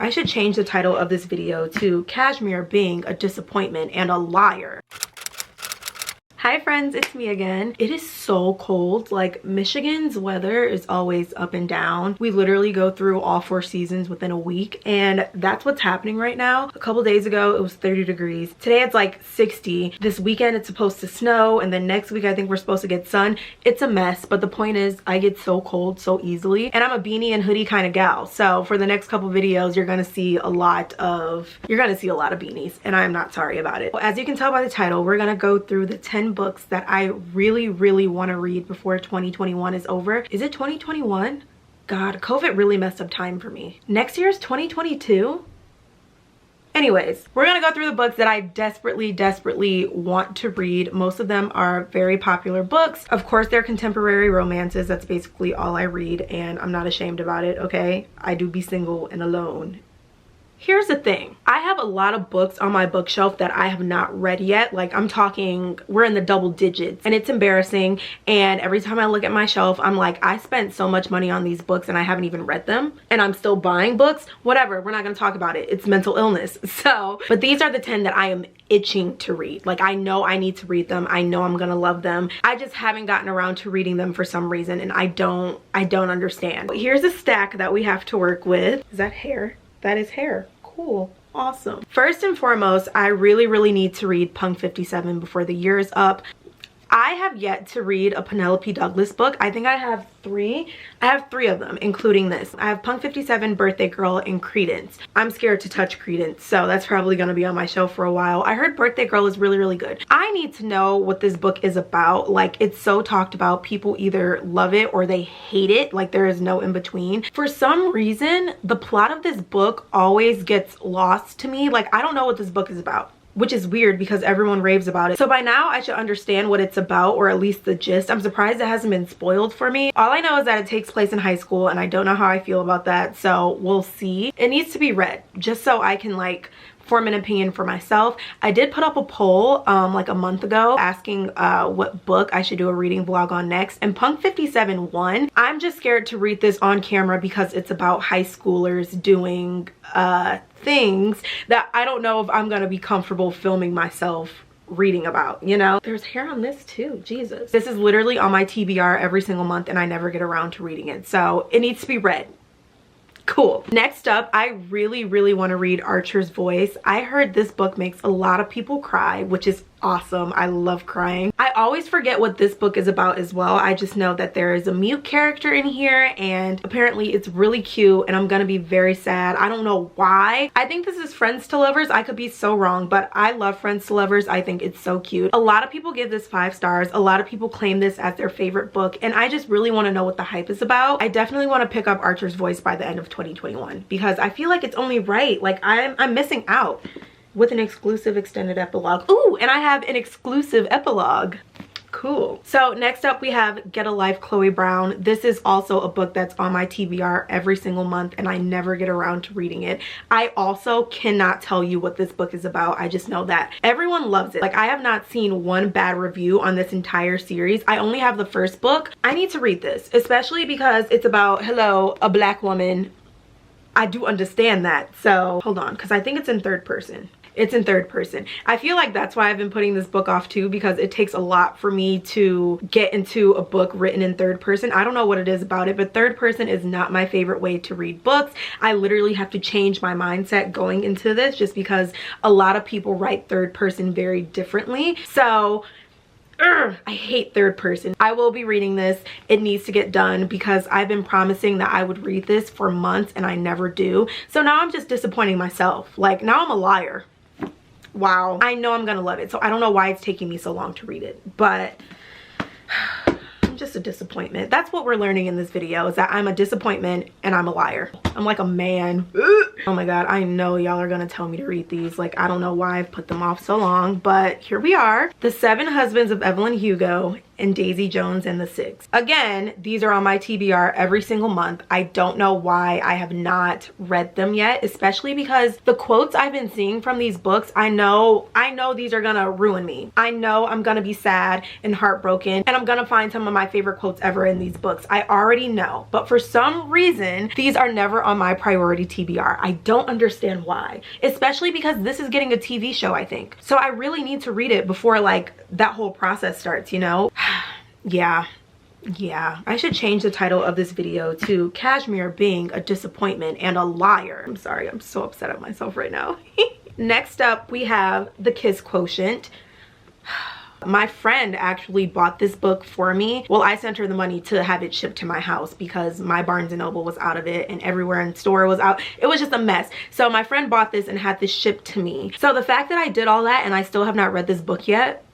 I should change the title of this video to Cashmere being a disappointment and a liar. Hi friends, it's me again. It is so cold. Like, Michigan's weather is always up and down. We literally go through all 4 seasons within a week, and that's what's happening right now. A couple days ago it was 30 degrees. Today it's like 60. This weekend it's supposed to snow, and then next week I think we're supposed to get sun. It's a mess, but the point is I get so cold so easily, and I'm a beanie and hoodie kind of gal. So for the next couple videos you're gonna see a lot of beanies, and I'm not sorry about it. As you can tell by the title, we're gonna go through the 10 books that I really want to read before 2021 is over. Is it 2021? God, COVID really messed up time for me. Next year is 2022? Anyways, we're gonna go through the books that I desperately want to read. Most of them are very popular books. Of course, they're contemporary romances. That's basically all I read, and I'm not ashamed about it, okay? I do be single and alone. Here's the thing. I have a lot of books on my bookshelf that I have not read yet. Like, I'm talking, we're in the double digits, and it's embarrassing. And every time I look at my shelf, I'm like, I spent so much money on these books and I haven't even read them, and I'm still buying books. Whatever, we're not gonna talk about it. It's mental illness. So, but these are the 10 that I am itching to read. Like, I know I need to read them. I know I'm gonna love them. I just haven't gotten around to reading them for some reason, and I don't understand. But here's a stack that we have to work with. Is that hair? That is hair. Cool. Awesome. First and foremost, I really need to read Punk 57 before the year is up. I have yet to read a Penelope Douglas book. I think I have 3. I have 3 of them, including this. I have Punk 57, Birthday Girl, and Credence. I'm scared to touch Credence, so that's probably gonna be on my shelf for a while. I heard Birthday Girl is really good. I need to know what this book is about. Like, it's so talked about. People either love it or they hate it. Like, there is no in between. For some reason, the plot of this book always gets lost to me. Like, I don't know what this book is about, which is weird because everyone raves about it. So by now I should understand what it's about, or at least the gist. I'm surprised it hasn't been spoiled for me. All I know is that it takes place in high school, and I don't know how I feel about that, so we'll see. It needs to be read just so I can like form an opinion for myself. I did put up a poll like a month ago asking what book I should do a reading vlog on next, and Punk 57 won. I'm just scared to read this on camera because it's about high schoolers doing things that I don't know if I'm gonna be comfortable filming myself reading about, you know? There's hair on this too, Jesus. This is literally on my TBR every single month, and I never get around to reading it, so it needs to be read. Cool. Next up, I really want to read Archer's Voice. I heard this book makes a lot of people cry, which is awesome. I love crying. I always forget what this book is about as well. I just know that there is a mute character in here, and apparently it's really cute, and I'm gonna be very sad. I don't know why. I think this is Friends to Lovers. I could be so wrong, but I love Friends to Lovers. I think it's so cute. A lot of people give this 5 stars. A lot of people claim this as their favorite book, and I just really want to know what the hype is about. I definitely want to pick up Archer's Voice by the end of 2021 because I feel like it's only right. Like, I'm missing out. With an exclusive extended epilogue. Ooh, and I have an exclusive epilogue. Cool. So next up we have Get a Life, Chloe Brown. This is also a book that's on my TBR every single month, and I never get around to reading it. I also cannot tell you what this book is about. I just know that everyone loves it. Like, I have not seen one bad review on this entire series. I only have the first book. I need to read this, especially because it's about, hello, a black woman. I do understand that. So hold on, because I think it's in 3rd person. It's in 3rd person. I feel like that's why I've been putting this book off too, because it takes a lot for me to get into a book written in 3rd person. I don't know what it is about it, but 3rd person is not my favorite way to read books. I literally have to change my mindset going into this just because a lot of people write 3rd person very differently. So I hate 3rd person. I will be reading this. It needs to get done because I've been promising that I would read this for months and I never do. So now I'm just disappointing myself. Like, now I'm a liar. Wow. I know I'm gonna love it, so I don't know why it's taking me so long to read it, but I'm just a disappointment. That's what we're learning in this video, is that I'm a disappointment and I'm a liar. I'm like a man. Oh my god, I know y'all are gonna tell me to read these. Like, I don't know why I've put them off so long, but here we are. The 7 Husbands of Evelyn Hugo. and Daisy Jones and the Six. Again, these are on my TBR every single month. I don't know why I have not read them yet, especially because the quotes I've been seeing from these books, I know these are gonna ruin me. I know I'm gonna be sad and heartbroken, and I'm gonna find some of my favorite quotes ever in these books. I already know, but for some reason, these are never on my priority TBR. I don't understand why, especially because this is getting a TV show, I think. So I really need to read it before like that whole process starts, you know? Yeah, I should change the title of this video to Kashmir being a disappointment and a liar. I'm sorry, I'm so upset at myself right now. Next up, we have The Kiss Quotient. My friend actually bought this book for me. Well, I sent her the money to have it shipped to my house because my Barnes & Noble was out of it and everywhere in the store was out. It was just a mess. So my friend bought this and had this shipped to me. So the fact that I did all that and I still have not read this book yet.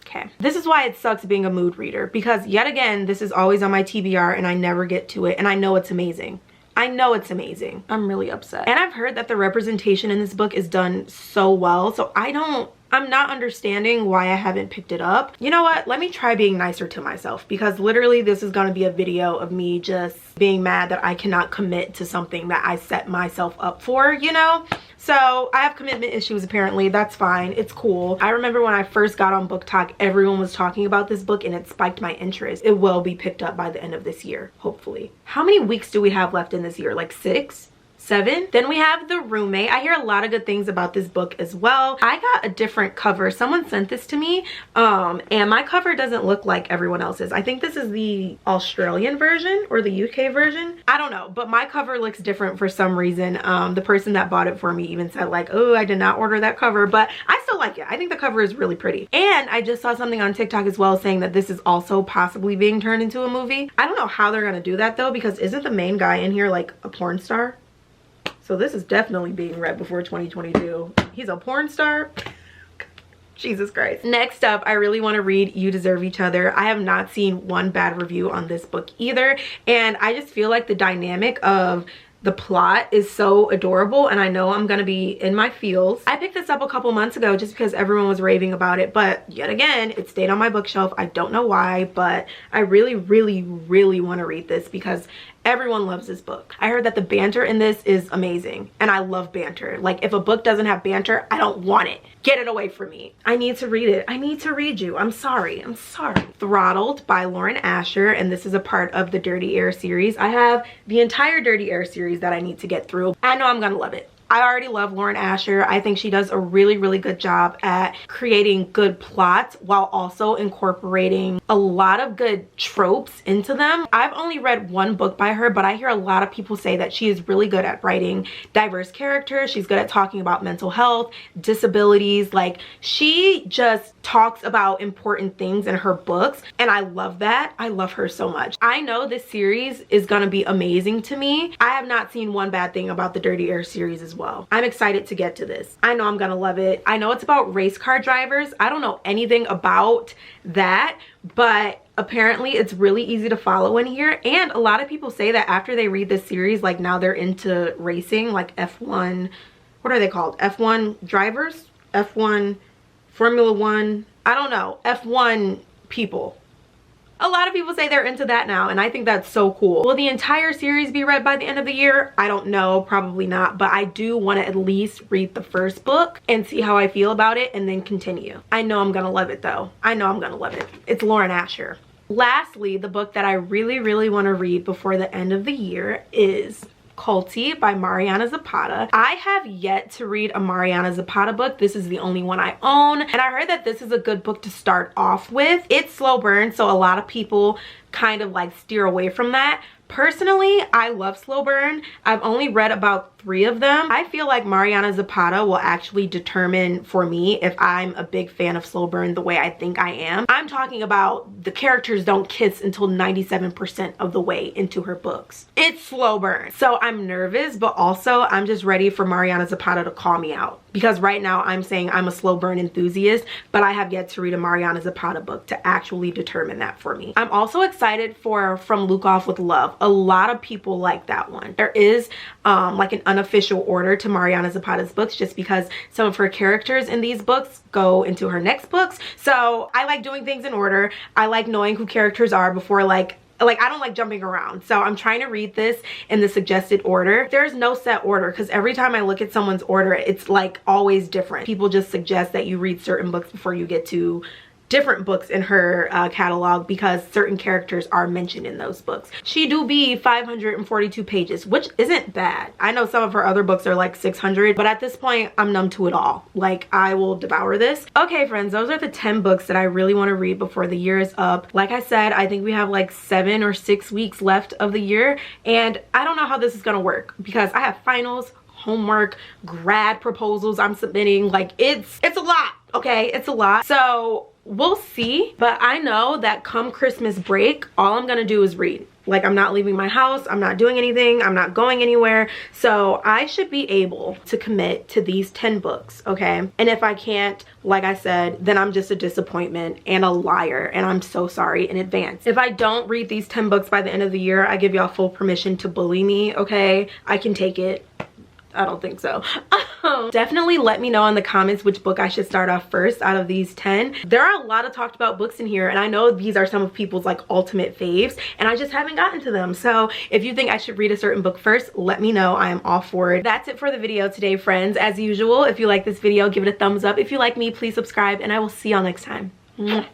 Okay. This is why it sucks being a mood reader, because yet again, this is always on my TBR and I never get to it, and I know it's amazing. I know it's amazing. I'm really upset. And I've heard that the representation in this book is done so well, so I'm not understanding why I haven't picked it up. You know what? Let me try being nicer to myself, because literally this is gonna be a video of me just being mad that I cannot commit to something that I set myself up for, you know? So I have commitment issues apparently. That's fine. It's cool. I remember when I first got on Book Talk, everyone was talking about this book and it spiked my interest. It will be picked up by the end of this year, hopefully. How many weeks do we have left in this year? Like 6? 7? Then we have The Roommate. I hear a lot of good things about this book as well. I got a different cover. Someone sent this to me, and my cover doesn't look like everyone else's. I think this is the Australian version or the UK version. I don't know, but my cover looks different for some reason. The person that bought it for me even said like, oh, I did not order that cover, but I still like it. I think the cover is really pretty. And I just saw something on TikTok as well saying that this is also possibly being turned into a movie. I don't know how they're gonna do that though, because isn't the main guy in here like a porn star? So this is definitely being read before 2022. He's a porn star. Jesus Christ. Next up, I really want to read You Deserve Each Other. I have not seen one bad review on this book either. And I just feel like the dynamic of the plot is so adorable, and I know I'm gonna be in my feels. I picked this up a couple months ago just because everyone was raving about it, but yet again, it stayed on my bookshelf. I don't know why, but I really want to read this because everyone loves this book. I heard that the banter in this is amazing, and I love banter. Like, if a book doesn't have banter, I don't want it. Get it away from me. I need to read it. I need to read you. I'm sorry. Throttled by Lauren Asher, and this is a part of the Dirty Air series. I have the entire Dirty Air series that I need to get through. I know I'm gonna love it. I already love Lauren Asher. I think she does a really good job at creating good plots while also incorporating a lot of good tropes into them. I've only read one book by her, but I hear a lot of people say that she is really good at writing diverse characters. She's good at talking about mental health, disabilities. Like, she just talks about important things in her books, and I love that. I love her so much. I know this series is gonna be amazing to me. I have not seen one bad thing about the Dirty Air series as well. I'm excited to get to this. I know I'm gonna love it. I know it's about race car drivers. I don't know anything about that, but apparently it's really easy to follow in here. And a lot of people say that after they read this series, like, now they're into racing, like F1, what are they called? F1 drivers? F1 Formula One, I don't know, F1 people. A lot of people say they're into that now, and I think that's so cool. Will the entire series be read by the end of the year? I don't know, probably not, but I do want to at least read the first book and see how I feel about it and then continue. I know I'm gonna love it though. I know I'm gonna love it. It's Lauren Asher. Lastly, the book that I really want to read before the end of the year is Kulti by Mariana Zapata. I have yet to read a Mariana Zapata book. This is the only one I own, and I heard that this is a good book to start off with. It's slow burn, so a lot of people kind of like steer away from that. Personally, I love slow burn. I've only read about 3 of them. I feel like Mariana Zapata will actually determine for me if I'm a big fan of slow burn the way I think I am. I'm talking about the characters don't kiss until 97% of the way into her books. It's slow burn. So I'm nervous, but also I'm just ready for Mariana Zapata to call me out. Because right now I'm saying I'm a slow burn enthusiast, but I have yet to read a Mariana Zapata book to actually determine that for me. I'm also excited for From Luke Off with Love. A lot of people like that one. There is like an unofficial order to Mariana Zapata's books, just because some of her characters in these books go into her next books. So I like doing things in order. I like knowing who characters are before like I don't like jumping around. So I'm trying to read this in the suggested order. There's no set order, because every time I look at someone's order, it's like always different. People just suggest that you read certain books before you get to different books in her catalog, because certain characters are mentioned in those books. She do be 542 pages, which isn't bad. I know some of her other books are like 600, but at this point I'm numb to it all. Like, I will devour this. Okay friends, those are the 10 books that I really want to read before the year is up. Like I said, I think we have like 7 or 6 weeks left of the year, and I don't know how this is gonna work because I have finals, homework, grad proposals I'm submitting. Like, it's a lot. Okay, it's a lot. So we'll see, but I know that come Christmas break, all I'm gonna do is read. Like, I'm not leaving my house, I'm not doing anything, I'm not going anywhere. So I should be able to commit to these 10 books, okay? And if I can't, like I said, then I'm just a disappointment and a liar, and I'm so sorry in advance. If I don't read these 10 books by the end of the year, I give y'all full permission to bully me, okay? I can take it. I don't think so. Definitely let me know in the comments which book I should start off first out of these 10. There are a lot of talked about books in here, and I know these are some of people's like ultimate faves, and I just haven't gotten to them. So if you think I should read a certain book first, let me know. I am all for it. That's it for the video today, friends. As usual, if you like this video, give it a thumbs up. If you like me, please subscribe, and I will see y'all next time. Mwah.